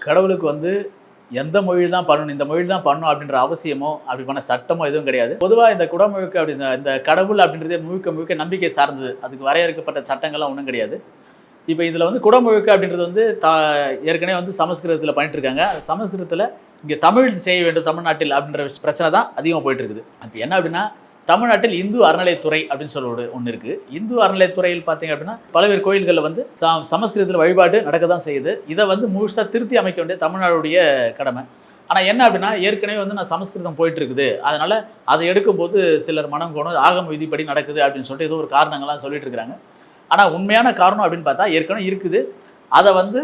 கடவுளுக்கு வந்து எந்த மொழியில் தான் பண்ணணும், இந்த மொழியில் தான் பண்ணணும் அப்படின்ற அவசியமோ அப்படி பண்ண சட்டமோ எதுவும் கிடையாது. பொதுவாக இந்த குடமுழுக்கு அப்படி இந்த கடவுள் அப்படின்றதே முழுக்க முழுக்க நம்பிக்கை சார்ந்தது. அதுக்கு வரையறுக்கப்பட்ட சட்டங்கள்லாம் ஒன்றும் கிடையாது. இப்போ இதில் வந்து குடமுழுக்கு அப்படின்றது வந்து ஏற்கனவே வந்து சமஸ்கிருதத்தில் பண்ணிட்டு இருக்காங்க. சமஸ்கிருதத்தில் இங்கே தமிழ் செய்ய வேண்டும் தமிழ்நாட்டில் அப்படின்ற பிரச்சனை தான் அதிகமாக போயிட்டு இருக்குது. இப்போ என்ன அப்படின்னா, தமிழ்நாட்டில் இந்து அறநிலையத்துறை அப்படின்னு சொல்ல ஒன்று இருக்குது. இந்து அறநிலையத்துறையில் பார்த்தீங்க அப்படின்னா பல்வேறு கோயில்களில் வந்து சமஸ்கிருதத்தில் வழிபாடு நடக்க தான் செய்யுது. இதை வந்து முழுசாக திருத்தி அமைக்க வேண்டிய தமிழ்நாடுடைய கடமை. ஆனால் என்ன அப்படின்னா, ஏற்கனவே வந்து நான் சமஸ்கிருதம் போயிட்டு இருக்குது, அதனால் அதை எடுக்கும்போது சிலர் மனம் கோணும், ஆகம விதிப்படி நடக்குது அப்படின்னு சொல்லிட்டு ஏதோ ஒரு காரணங்கள்லாம் சொல்லிட்டு இருக்கிறாங்க. ஆனால் உண்மையான காரணம் அப்படின்னு பார்த்தா ஏற்கனவே இருக்குது. அதை வந்து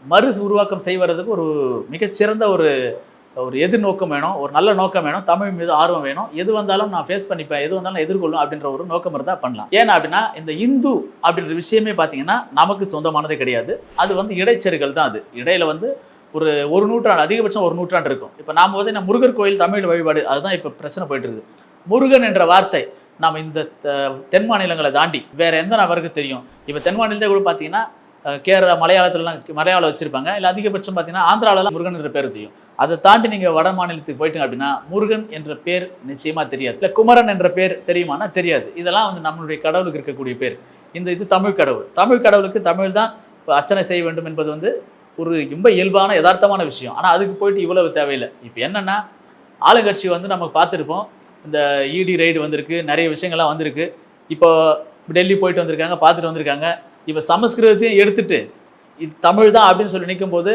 மறு உருவாக்கம் செய்வதற்கு ஒரு மிகச்சிறந்த ஒரு எதிர்நோக்கம் வேணும், ஒரு நல்ல நோக்கம் வேணும், தமிழ் மீது ஆர்வம் வேணும். எது வந்தாலும் நான் ஃபேஸ் பண்ணிப்பேன், எது வந்தாலும் எதிர்கொள்ளும் அப்படின்ற ஒரு நோக்கம் இருந்தால் பண்ணலாம். ஏன்னா அப்படின்னா, இந்த இந்து அப்படின்ற விஷயமே பார்த்தீங்கன்னா நமக்கு சொந்தமானதே கிடையாது. அது வந்து இடைச்செருகள் தான். அது இடையில வந்து ஒரு நூற்றாண்டு, அதிகபட்சம் ஒரு நூற்றாண்டு இருக்கும். இப்போ நாம் வந்து முருகர் கோயில் தமிழ் வழிபாடு அதுதான் இப்போ பிரச்சனை போயிட்டு இருக்குது. முருகன் என்ற வார்த்தை நாம் இந்த தென் மாநிலங்களை தாண்டி வேற எந்த நபருக்கு தெரியும்? இப்போ தென் மாநிலத்தை கூட பார்த்தீங்கன்னா கேரளா, மலையாளம் வச்சிருப்பாங்க. இல்லை அதிகபட்சம் பார்த்தீங்கன்னா ஆந்திராவிலலாம் முருகன் என்ற பேர் தெரியும். அதை தாண்டி நீங்கள் வட மாநிலத்துக்கு போயிட்டீங்க அப்படின்னா முருகன் என்ற பேர் நிச்சயமாக தெரியாது. இல்லை குமரன் என்ற பேர் தெரியுமானா தெரியாது. இதெல்லாம் வந்து நம்மளுடைய கடவுளுக்கு இருக்கக்கூடிய பேர். இது தமிழ் கடவுள். தமிழ் கடவுளுக்கு தமிழ் தான் அர்ச்சனை செய்ய வேண்டும் என்பது வந்து ஒரு ரொம்ப இயல்பான யதார்த்தமான விஷயம். ஆனால் அதுக்கு போயிட்டு இவ்வளவு தேவையில்லை. இப்போ என்னென்னா, ஆளுங்கட்சி வந்து நம்ம பார்த்துருப்போம், இந்த இடி ரைடு வந்திருக்கு, நிறைய விஷயங்கள்லாம் வந்திருக்கு. இப்போ டெல்லி போயிட்டு வந்திருக்காங்க, பார்த்துட்டு வந்திருக்காங்க. இப்போ சமஸ்கிருதத்தையும் எடுத்துட்டு இது தமிழ் தான் அப்படின்னு சொல்லி நிற்கும் போது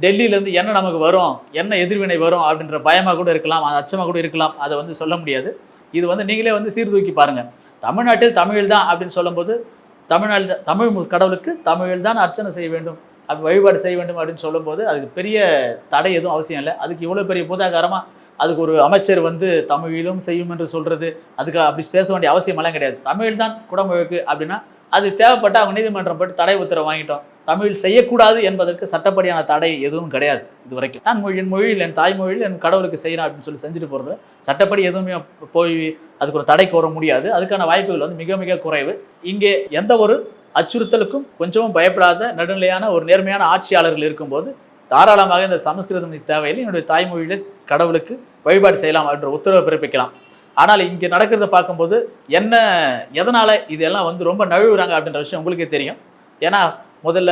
டெல்லியிலேருந்து என்ன நமக்கு வரும், என்ன எதிர்வினை வரும் அப்படின்ற பயமாக கூட இருக்கலாம், அச்சமாக கூட இருக்கலாம். அதை வந்து சொல்ல முடியாது. இது வந்து நீங்களே வந்து சீர்தூக்கி பாருங்கள். தமிழ்நாட்டில் தமிழ் தான் அப்படின்னு சொல்லும்போது தமிழ் கடவுளுக்கு தமிழில் தான் அர்ச்சனை செய்ய வேண்டும், அப்படி வழிபாடு செய்ய வேண்டும் அப்படின்னு சொல்லும்போது அதுக்கு பெரிய தடை எதுவும் அவசியம் இல்லை. அதுக்கு இவ்வளோ பெரிய பூதாகாரமாக அதுக்கு ஒரு அமைச்சர் வந்து தமிழிலும் செய்யும் என்று சொல்கிறது, அதுக்கு அப்படி பேச வேண்டிய அவசியமெல்லாம் கிடையாது. தமிழ் தான் குடமுழுக்கு அப்படின்னா அது தேவைப்பட்ட அவங்க நீதிமன்றம் போட்டு தடை உத்தரவு வாங்கிட்டோம். தமிழ் செய்யக்கூடாது என்பதற்கு சட்டப்படியான தடை எதுவும் கிடையாது இது வரைக்கும். நான் என் மொழியில், என் தாய்மொழியில் என் கடவுளுக்கு செய்கிறேன் அப்படின்னு சொல்லி செஞ்சுட்டு போகிறது சட்டப்படி எதுவுமே போய் அதுக்கு ஒரு தடை கோர முடியாது. அதுக்கான வாய்ப்புகள் வந்து மிக மிக குறைவு. இங்கே எந்த ஒரு அச்சுறுத்தலுக்கும் கொஞ்சமும் பயப்படாத நடுநிலையான ஒரு நேர்மையான ஆட்சியாளர்கள் இருக்கும்போது தாராளமாக இந்த சமஸ்கிருதம் தேவையில்லை, என்னுடைய தாய்மொழியிலே கடவுளுக்கு வழிபாடு செய்யலாம் என்ற உத்தரவை பிறப்பிக்கலாம். ஆனால் இங்கே நடக்கிறத பார்க்கும்போது எதனால் இதெல்லாம் வந்து ரொம்ப நழுவுறாங்க அப்படின்ற விஷயம் உங்களுக்கே தெரியும். ஏன்னா முதல்ல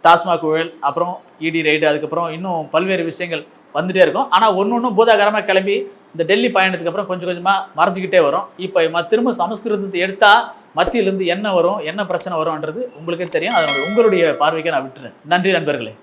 டாஸ்மாக் ஊழல், அப்புறம் இடி ரைடு, அதுக்கப்புறம் இன்னும் பல்வேறு விஷயங்கள் வந்துகிட்டே இருக்கும். ஆனால் ஒன்று பூதாகரமாக கிளம்பி இந்த டெல்லி பயணத்துக்கு அப்புறம் கொஞ்சம் கொஞ்சமாக மறைஞ்சிக்கிட்டே வரும். இப்போ திரும்ப சமஸ்கிருதத்தை எடுத்தால் மத்தியிலேருந்து என்ன வரும், என்ன பிரச்சனை வரும்ன்றது உங்களுக்கே தெரியும். அதனுடைய உங்களுடைய பார்வைக்கு நான் விட்டுறேன். நன்றி நண்பர்களே.